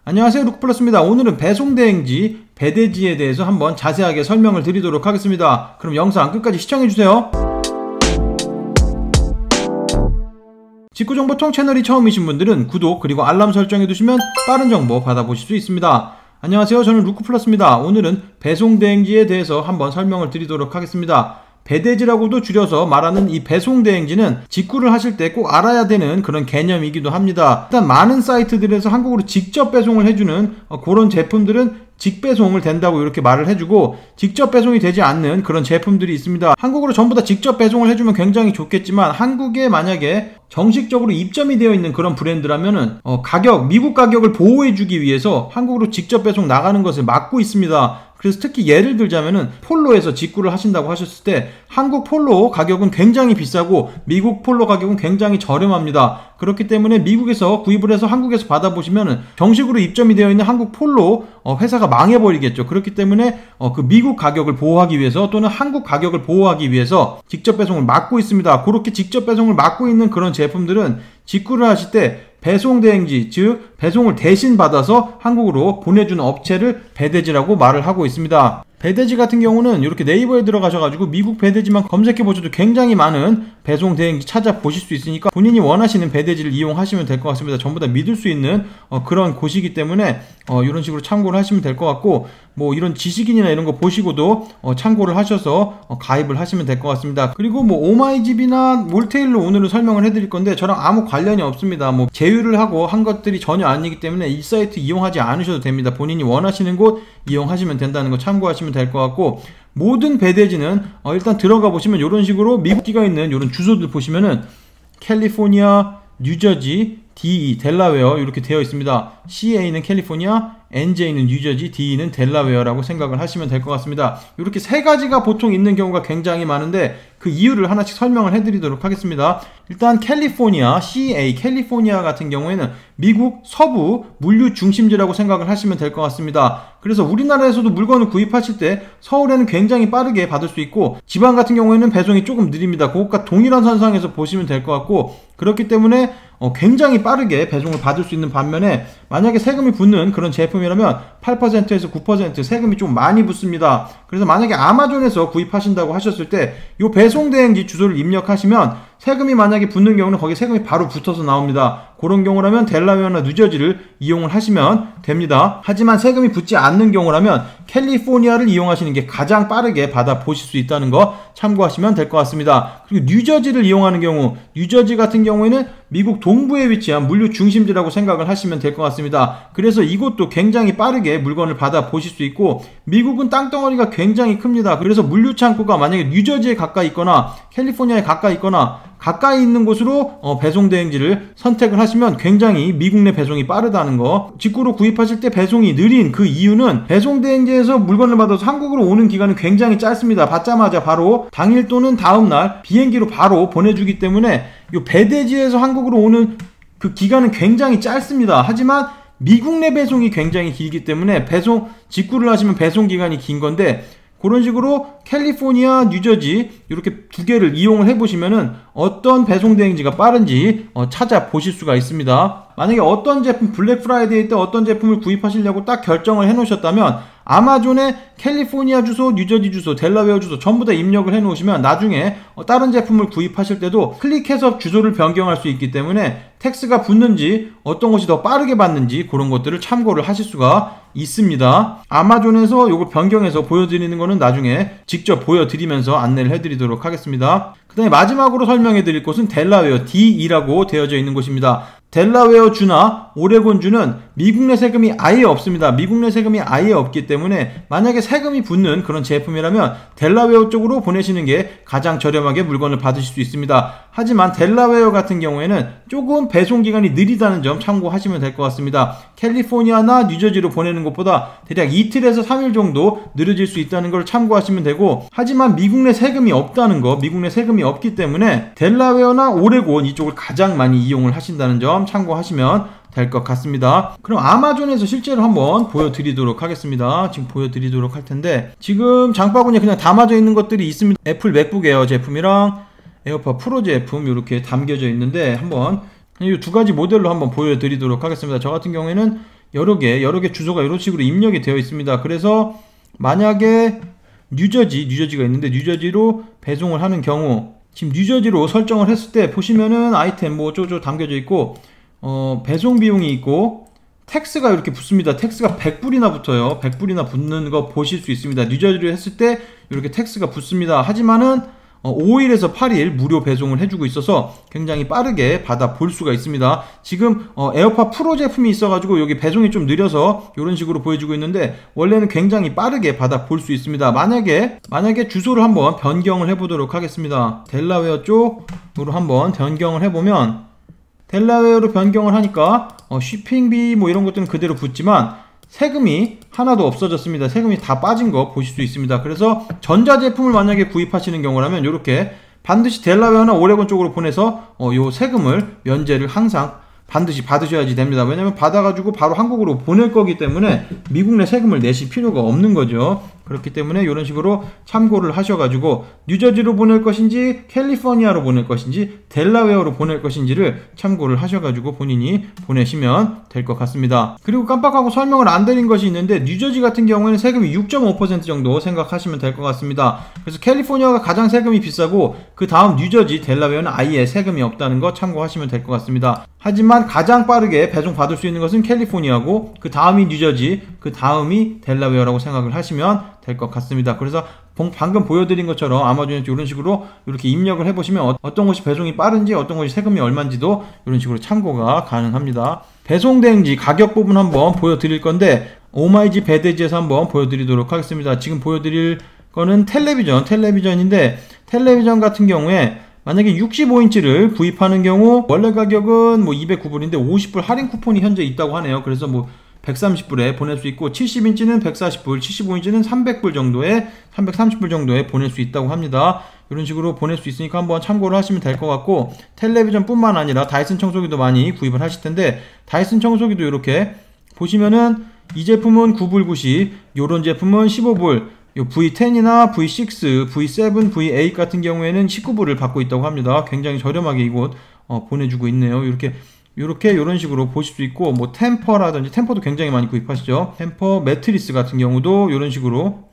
안녕하세요, 루크플러스입니다. 오늘은 배송대행지 배대지에 대해서 한번 자세하게 설명을 드리도록 하겠습니다. 그럼 영상 끝까지 시청해주세요. 직구정보통 채널이 처음이신 분들은 구독 그리고 알람 설정해두시면 빠른 정보 받아보실 수 있습니다. 안녕하세요, 저는 루크플러스입니다. 오늘은 배송대행지에 대해서 한번 설명을 드리도록 하겠습니다. 배대지라고도 줄여서 말하는 이 배송대행지는 직구를 하실 때 꼭 알아야 되는 그런 개념이기도 합니다. 일단 많은 사이트들에서 한국으로 직접 배송을 해주는 그런 제품들은 직배송을 된다고 이렇게 말을 해주고, 직접 배송이 되지 않는 그런 제품들이 있습니다. 한국으로 전부 다 직접 배송을 해주면 굉장히 좋겠지만, 한국에 만약에 정식적으로 입점이 되어 있는 그런 브랜드라면은 미국 가격을 보호해주기 위해서 한국으로 직접 배송 나가는 것을 막고 있습니다. 그래서 특히 예를 들자면은 폴로에서 직구를 하신다고 하셨을 때 한국 폴로 가격은 굉장히 비싸고 미국 폴로 가격은 굉장히 저렴합니다. 그렇기 때문에 미국에서 구입을 해서 한국에서 받아보시면은 정식으로 입점이 되어 있는 한국 폴로 회사가 망해버리겠죠. 그렇기 때문에 그 미국 가격을 보호하기 위해서 또는 한국 가격을 보호하기 위해서 직접 배송을 막고 있습니다. 그렇게 직접 배송을 막고 있는 그런 제품들은 직구를 하실 때 배송대행지, 즉 배송을 대신 받아서 한국으로 보내주는 업체를 배대지라고 말을 하고 있습니다. 배대지 같은 경우는 이렇게 네이버에 들어가셔가지고 미국 배대지만 검색해보셔도 굉장히 많은 배송대행지 찾아보실 수 있으니까 본인이 원하시는 배대지를 이용하시면 될 것 같습니다. 전부 다 믿을 수 있는 그런 곳이기 때문에 이런 식으로 참고를 하시면 될 것 같고, 뭐 이런 지식인이나 이런 거 보시고도 참고를 하셔서 가입을 하시면 될 것 같습니다. 그리고 뭐 오마이집이나 몰테일로 오늘은 설명을 해드릴 건데 저랑 아무 관련이 없습니다. 뭐 제휴를 하고 한 것들이 전혀 아니기 때문에 이 사이트 이용하지 않으셔도 됩니다. 본인이 원하시는 곳 이용하시면 된다는 거 참고하시면 될 것 같고, 모든 배대지는 일단 들어가 보시면 이런 식으로 미국기가 있는 이런 주소들 보시면은 캘리포니아, 뉴저지, DE, 델라웨어 이렇게 되어 있습니다. CA는 캘리포니아, NJ는 뉴저지, DE는 델라웨어라고 생각을 하시면 될 것 같습니다. 이렇게 세 가지가 보통 있는 경우가 굉장히 많은데 그 이유를 하나씩 설명을 해드리도록 하겠습니다. 일단 캘리포니아, CA, 캘리포니아 같은 경우에는 미국 서부 물류 중심지라고 생각을 하시면 될 것 같습니다. 그래서 우리나라에서도 물건을 구입하실 때 서울에는 굉장히 빠르게 받을 수 있고, 지방 같은 경우에는 배송이 조금 느립니다. 그것과 동일한 선상에서 보시면 될 것 같고, 그렇기 때문에 굉장히 빠르게 배송을 받을 수 있는 반면에 만약에 세금이 붙는 그런 제품이라면 8%에서 9% 세금이 좀 많이 붙습니다. 그래서 만약에 아마존에서 구입하신다고 하셨을 때 이 배송대행지 주소를 입력하시면 세금이 만약에 붙는 경우는 거기 세금이 바로 붙어서 나옵니다. 그런 경우라면 델라웨어나 뉴저지를 이용을 하시면 됩니다. 하지만 세금이 붙지 않는 경우라면 캘리포니아를 이용하시는 게 가장 빠르게 받아 보실 수 있다는 거 참고하시면 될 것 같습니다. 그리고 뉴저지를 이용하는 경우, 뉴저지 같은 경우에는 미국 동부에 위치한 물류 중심지라고 생각을 하시면 될 것 같습니다. 그래서 이곳도 굉장히 빠르게 물건을 받아 보실 수 있고, 미국은 땅덩어리가 굉장히 큽니다. 그래서 물류 창고가 만약에 뉴저지에 가까이 있거나 캘리포니아에 가까이 있거나 가까이 있는 곳으로 배송대행지를 선택을 하시면 굉장히 미국 내 배송이 빠르다는 거, 직구로 구입하실 때 배송이 느린 그 이유는 배송대행지에서 물건을 받아서 한국으로 오는 기간은 굉장히 짧습니다. 받자마자 바로 당일 또는 다음날 비행기로 바로 보내주기 때문에 이 배대지에서 한국으로 오는 그 기간은 굉장히 짧습니다. 하지만 미국 내 배송이 굉장히 길기 때문에 직구를 하시면 배송 기간이 긴 건데, 그런 식으로 캘리포니아, 뉴저지 이렇게 두 개를 이용을 해보시면은 어떤 배송대행지가 빠른지 찾아보실 수가 있습니다. 만약에 어떤 제품, 블랙 프라이데이 때 어떤 제품을 구입하시려고 딱 결정을 해 놓으셨다면 아마존에 캘리포니아 주소, 뉴저지 주소, 델라웨어 주소 전부 다 입력을 해 놓으시면 나중에 다른 제품을 구입하실 때도 클릭해서 주소를 변경할 수 있기 때문에 텍스가 붙는지 어떤 것이 더 빠르게 받는지 그런 것들을 참고를 하실 수가 있습니다. 아마존에서 이거 변경해서 보여드리는 거는 나중에 직접 보여드리면서 안내를 해드리도록 하겠습니다. 그 다음에 마지막으로 설명해 드릴 곳은 델라웨어 DE라고 되어져 있는 곳입니다. 델라웨어 주나 오레곤 주는 미국 내 세금이 아예 없습니다. 미국 내 세금이 아예 없기 때문에 만약에 세금이 붙는 그런 제품이라면 델라웨어 쪽으로 보내시는 게 가장 저렴하게 물건을 받으실 수 있습니다. 하지만 델라웨어 같은 경우에는 조금 배송기간이 느리다는 점 참고하시면 될 것 같습니다. 캘리포니아나 뉴저지로 보내는 것보다 대략 이틀에서 3일 정도 느려질 수 있다는 걸 참고하시면 되고, 하지만 미국 내 세금이 없다는 거, 미국 내 세금이 없기 때문에 델라웨어나 오레곤 이쪽을 가장 많이 이용을 하신다는 점 참고하시면 될 것 같습니다. 그럼 아마존에서 실제로 한번 보여드리도록 하겠습니다. 지금 보여드리도록 할 텐데, 지금 장바구니에 그냥 담아져 있는 것들이 있습니다. 애플 맥북 에어 제품이랑 에어팟 프로 제품 이렇게 담겨져 있는데 한번 이 두 가지 모델로 한번 보여드리도록 하겠습니다. 저 같은 경우에는 여러 개 주소가 이런 식으로 입력이 되어 있습니다. 그래서 만약에 뉴저지가 있는데 뉴저지로 배송을 하는 경우, 지금 뉴저지로 설정을 했을 때 보시면은 아이템 뭐 어쩌고저쩌고 담겨져 있고 배송 비용이 있고 텍스가 이렇게 붙습니다. 텍스가 100불이나 붙어요. 100불이나 붙는 거 보실 수 있습니다. 뉴저지로 했을 때 이렇게 텍스가 붙습니다. 하지만은 5일에서 8일 무료 배송을 해주고 있어서 굉장히 빠르게 받아 볼 수가 있습니다. 지금 에어팟 프로 제품이 있어가지고 여기 배송이 좀 느려서 이런 식으로 보여주고 있는데 원래는 굉장히 빠르게 받아 볼 수 있습니다. 만약에 주소를 한번 변경을 해보도록 하겠습니다. 델라웨어 쪽으로 한번 변경을 해보면, 델라웨어로 변경을 하니까 쉬핑비 뭐 이런 것들은 그대로 붙지만 세금이 하나도 없어졌습니다. 세금이 다 빠진 거 보실 수 있습니다. 그래서 전자제품을 만약에 구입하시는 경우라면 이렇게 반드시 델라웨어나 오레곤 쪽으로 보내서 요 세금을 면제를 항상 반드시 받으셔야지 됩니다. 왜냐면 받아가지고 바로 한국으로 보낼 거기 때문에 미국 내 세금을 내실 필요가 없는 거죠. 그렇기 때문에 이런 식으로 참고를 하셔가지고 뉴저지로 보낼 것인지 캘리포니아로 보낼 것인지 델라웨어로 보낼 것인지를 참고를 하셔가지고 본인이 보내시면 될 것 같습니다. 그리고 깜빡하고 설명을 안 드린 것이 있는데 뉴저지 같은 경우에는 세금이 6.5% 정도 생각하시면 될 것 같습니다. 그래서 캘리포니아가 가장 세금이 비싸고 그 다음 뉴저지, 델라웨어는 아예 세금이 없다는 거 참고하시면 될 것 같습니다. 하지만 가장 빠르게 배송 받을 수 있는 것은 캘리포니아고 그 다음이 뉴저지, 그 다음이 델라웨어라고 생각을 하시면 될 것 같습니다. 그래서 방금 보여드린 것처럼 아마존에서 이런 식으로 이렇게 입력을 해보시면 어떤 것이 배송이 빠른지 어떤 것이 세금이 얼마인지도 이런 식으로 참고가 가능합니다. 배송 대행지 가격 부분 한번 보여드릴 건데 오마이집 배대지에서 한번 보여드리도록 하겠습니다. 지금 보여드릴 거는 텔레비전인데 텔레비전 같은 경우에 만약에 65인치를 구입하는 경우 원래 가격은 뭐 209불인데 50불 할인 쿠폰이 현재 있다고 하네요. 그래서 뭐 130불에 보낼 수 있고 70인치는 140불, 75인치는 300불 정도에 330불 정도에 보낼 수 있다고 합니다. 이런 식으로 보낼 수 있으니까 한번 참고를 하시면 될 것 같고, 텔레비전 뿐만 아니라 다이슨 청소기도 많이 구입을 하실 텐데 다이슨 청소기도 이렇게 보시면은 이 제품은 9불 90, 요런 제품은 15불, 요 V10이나 V6, V7, V8 같은 경우에는 19불을 받고 있다고 합니다. 굉장히 저렴하게 이곳 보내주고 있네요. 이런 식으로 보실 수 있고, 뭐 템퍼라든지, 템퍼도 굉장히 많이 구입하시죠. 템퍼, 매트리스 같은 경우도 이런 식으로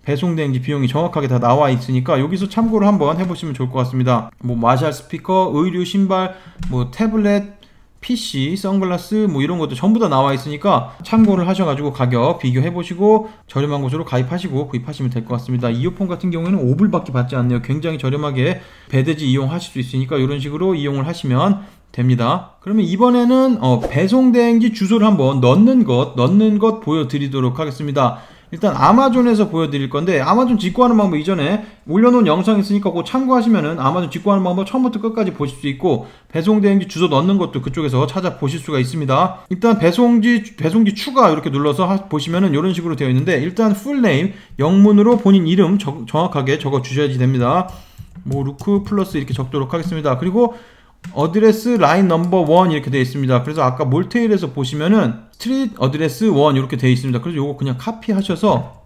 배송대행지 비용이 정확하게 다 나와 있으니까 여기서 참고를 한번 해보시면 좋을 것 같습니다. 뭐 마샬 스피커, 의류, 신발, 뭐 태블릿, PC, 선글라스 뭐 이런 것도 전부 다 나와 있으니까 참고를 하셔가지고 가격 비교해보시고 저렴한 곳으로 가입하시고 구입하시면 될 것 같습니다. 이어폰 같은 경우에는 5불밖에 받지 않네요. 굉장히 저렴하게 배대지 이용하실 수 있으니까 이런 식으로 이용을 하시면 됩니다. 그러면 이번에는 배송대행지 주소를 한번 넣는 것 보여드리도록 하겠습니다. 일단 아마존에서 보여드릴 건데, 아마존 직구하는 방법 이전에 올려놓은 영상이 있으니까 그거 참고하시면은 아마존 직구하는 방법 처음부터 끝까지 보실 수 있고, 배송대행지 주소 넣는 것도 그쪽에서 찾아보실 수가 있습니다. 일단 배송지 추가 이렇게 눌러서 보시면은 이런 식으로 되어 있는데, 일단 풀네임 영문으로 본인 이름 정확하게 적어 주셔야지 됩니다. 뭐 루크 플러스 이렇게 적도록 하겠습니다. 그리고 어드레스 라인 넘버 1 이렇게 되어 있습니다. 그래서 아까 몰테일에서 보시면은 스트리트 어드레스 1 이렇게 되어 있습니다. 그래서 요거 그냥 카피하셔서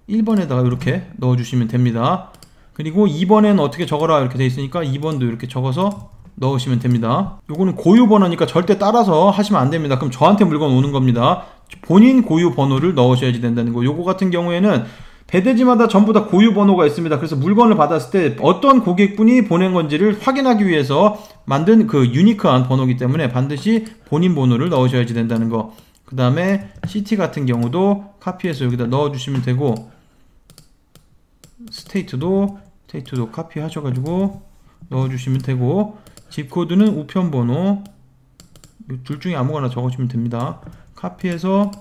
1번에다가 이렇게 넣어주시면 됩니다. 그리고 2번에는 어떻게 적어라 이렇게 되어 있으니까 2번도 이렇게 적어서 넣으시면 됩니다. 요거는 고유 번호니까 절대 따라서 하시면 안 됩니다. 그럼 저한테 물건 오는 겁니다. 본인 고유 번호를 넣으셔야지 된다는 거. 요거 같은 경우에는 배대지마다 전부 다 고유 번호가 있습니다. 그래서 물건을 받았을 때 어떤 고객분이 보낸 건지를 확인하기 위해서 만든 그 유니크한 번호이기 때문에 반드시 본인 번호를 넣으셔야지 된다는 거. 그 다음에 시티 같은 경우도 카피해서 여기다 넣어주시면 되고, 스테이트도 카피하셔가지고 넣어주시면 되고, 집코드는 우편번호 둘 중에 아무거나 적어주시면 됩니다. 카피해서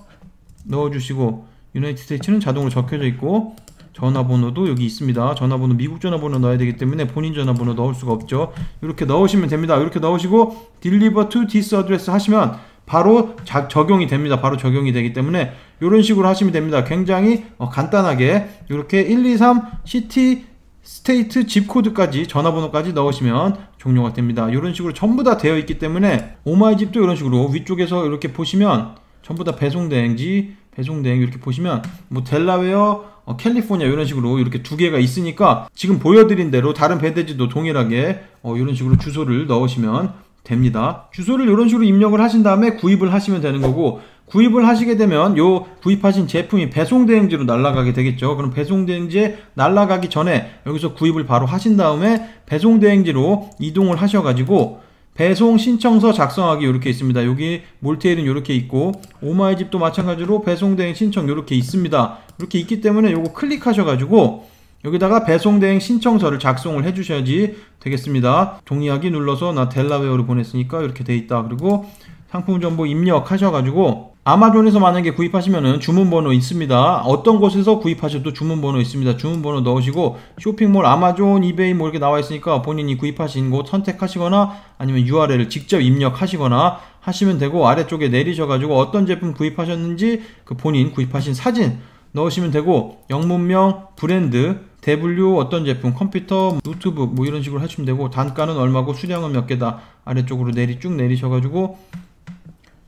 넣어주시고, 유나이티드 스테이츠는 자동으로 적혀져 있고, 전화번호도 여기 있습니다. 전화번호 미국 전화번호 넣어야 되기 때문에 본인 전화번호 넣을 수가 없죠. 이렇게 넣으시면 됩니다. 이렇게 넣으시고 deliver to this address 하시면 바로 적용이 됩니다. 바로 적용이 되기 때문에 이런 식으로 하시면 됩니다. 굉장히 간단하게 이렇게 123 시티 스테이트 집코드까지 전화번호까지 넣으시면 종료가 됩니다. 이런 식으로 전부 다 되어 있기 때문에 오마이집도 이런 식으로 위쪽에서 이렇게 보시면 전부 다 배송대행지 이렇게 보시면 뭐 델라웨어, 캘리포니아 이런 식으로 이렇게 두 개가 있으니까 지금 보여드린 대로 다른 배대지도 동일하게 이런 식으로 주소를 넣으시면 됩니다. 주소를 이런 식으로 입력을 하신 다음에 구입을 하시면 되는 거고, 구입을 하시게 되면 요 구입하신 제품이 배송대행지로 날아가게 되겠죠. 그럼 배송대행지에 날아가기 전에 여기서 구입을 바로 하신 다음에 배송대행지로 이동을 하셔가지고 배송 신청서 작성하기 이렇게 있습니다. 여기 몰테일은 이렇게 있고 오마이집도 마찬가지로 배송대행 신청 이렇게 있습니다. 이렇게 있기 때문에 요거 클릭하셔가지고 여기다가 배송대행 신청서를 작성을 해주셔야지 되겠습니다. 동의하기 눌러서 나 델라웨어로 보냈으니까 이렇게 돼 있다. 그리고 상품 정보 입력하셔가지고 아마존에서 만약에 구입하시면은 주문번호 있습니다. 어떤 곳에서 구입하셔도 주문번호 있습니다. 주문번호 넣으시고 쇼핑몰, 아마존, 이베이 뭐 이렇게 나와 있으니까 본인이 구입하신 곳 선택하시거나 아니면 URL을 직접 입력하시거나 하시면 되고, 아래쪽에 내리셔가지고 어떤 제품 구입하셨는지 그 본인 구입하신 사진 넣으시면 되고, 영문명, 브랜드, 대분류, 어떤 제품, 컴퓨터, 노트북 뭐 이런 식으로 하시면 되고, 단가는 얼마고 수량은 몇 개다 아래쪽으로 쭉 내리셔가지고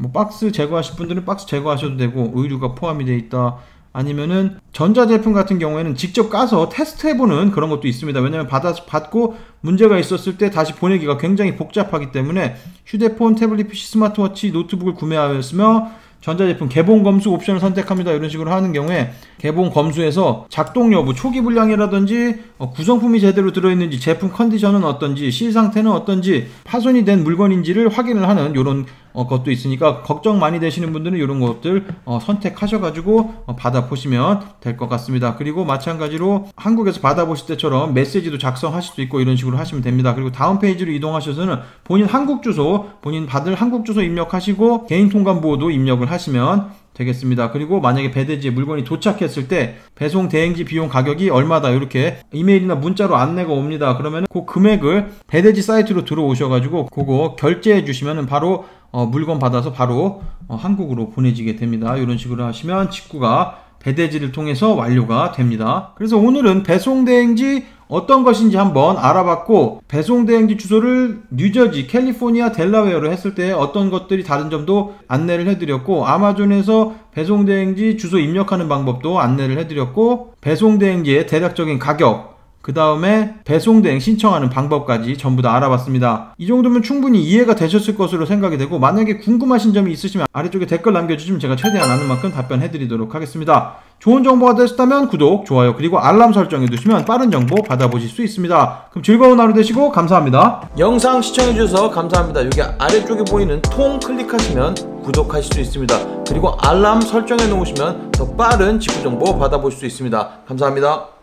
뭐 박스 제거하실 분들은 박스 제거하셔도 되고, 의류가 포함이 되어 있다, 아니면은 전자제품 같은 경우에는 직접 까서 테스트해보는 그런 것도 있습니다. 왜냐면 받고 문제가 있었을 때 다시 보내기가 굉장히 복잡하기 때문에 휴대폰, 태블릿 PC, 스마트워치, 노트북을 구매하였으며 전자제품 개봉 검수 옵션을 선택합니다. 이런 식으로 하는 경우에 개봉 검수에서 작동 여부, 초기 불량이라든지 구성품이 제대로 들어있는지, 제품 컨디션은 어떤지, 실 상태는 어떤지, 파손이 된 물건인지를 확인을 하는 이런 것도 있으니까 걱정 많이 되시는 분들은 이런 것들 선택하셔가지고 받아보시면 될 것 같습니다. 그리고 마찬가지로 한국에서 받아보실 때처럼 메시지도 작성하실 수 있고 이런 식으로 하시면 됩니다. 그리고 다음 페이지로 이동하셔서는 본인 한국 주소, 본인 받을 한국 주소 입력하시고 개인 통관 보호도 입력을 하시면 되겠습니다. 그리고 만약에 배대지에 물건이 도착했을 때 배송 대행지 비용 가격이 얼마다 이렇게 이메일이나 문자로 안내가 옵니다. 그러면 그 금액을 배대지 사이트로 들어오셔가지고 그거 결제해 주시면 바로 물건 받아서 바로 한국으로 보내지게 됩니다. 이런 식으로 하시면 직구가 배대지를 통해서 완료가 됩니다. 그래서 오늘은 배송대행지 어떤 것인지 한번 알아봤고, 배송대행지 주소를 뉴저지, 캘리포니아, 델라웨어로 했을 때 어떤 것들이 다른 점도 안내를 해드렸고, 아마존에서 배송대행지 주소 입력하는 방법도 안내를 해드렸고, 배송대행지의 대략적인 가격, 그 다음에 배송대행 신청하는 방법까지 전부 다 알아봤습니다. 이 정도면 충분히 이해가 되셨을 것으로 생각이 되고, 만약에 궁금하신 점이 있으시면 아래쪽에 댓글 남겨주시면 제가 최대한 아는 만큼 답변해드리도록 하겠습니다. 좋은 정보가 되셨다면 구독, 좋아요, 그리고 알람 설정해두시면 빠른 정보 받아보실 수 있습니다. 그럼 즐거운 하루 되시고 감사합니다. 영상 시청해주셔서 감사합니다. 여기 아래쪽에 보이는 통 클릭하시면 구독하실 수 있습니다. 그리고 알람 설정해 놓으시면 더 빠른 직구 정보 받아보실 수 있습니다. 감사합니다.